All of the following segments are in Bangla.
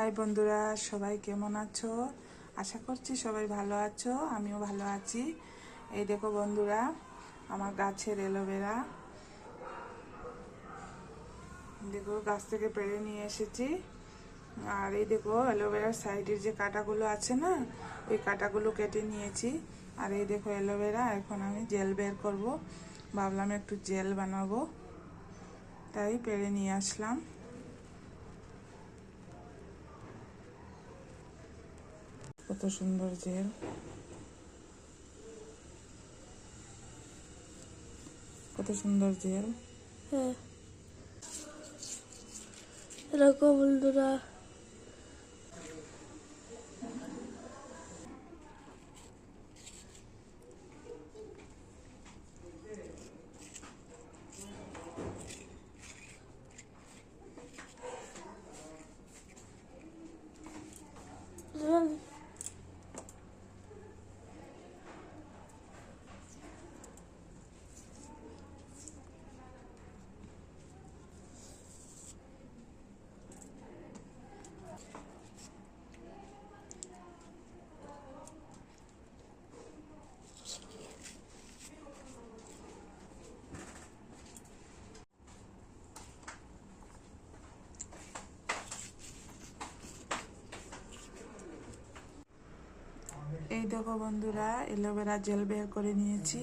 হাই বন্ধুরা, সবাই কেমন আছো? আশা করছি সবাই ভালো আছো, আমিও ভালো আছি। এই দেখো বন্ধুরা, আমার গাছের অ্যালোভেরা দেখো গাছ থেকে পেড়ে নিয়ে এসেছি। আর এই দেখো অ্যালোভেরার সাইডের যে কাঁটাগুলো আছে না, ওই কাঁটাগুলো কেটে নিয়েছি। আর এই দেখো অ্যালোভেরা, এখন আমি জেল বের করব। ভাবলাম একটু জেল বানাবো, তাই পেড়ে নিয়ে আসলাম। কত সুন্দর জেল, কত সুন্দর জেল। হ্যাঁ, এরকম বন্ধুরা এই দেখো বন্ধুরা, অ্যালোভেরা জেল বের করে নিয়েছি।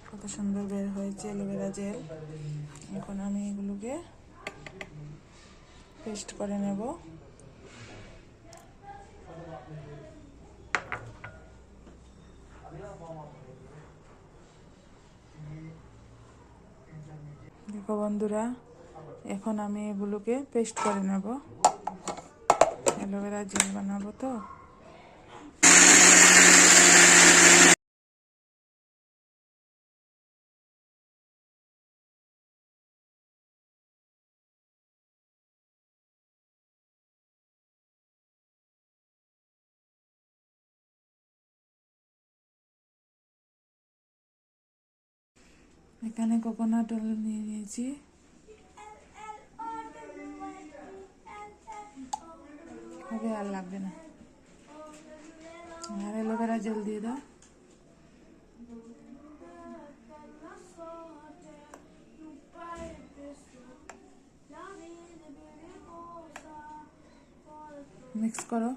কত সুন্দর বের হয়েছে অ্যালোভেরা জেল। এখন আমি এগুলোকে পেস্ট করে নেব। দেখো বন্ধুরা, এখন আমি এগুলোকে পেস্ট করে নেব। অ্যালোভেরা জেল বানাবো তো। এখানে কোকোনাট অয়েল নিয়ে নিয়েছি। হবে, আর লাগবে না। আর অ্যালোভেরা জেল দিয়ে দাও। মিক্স করো।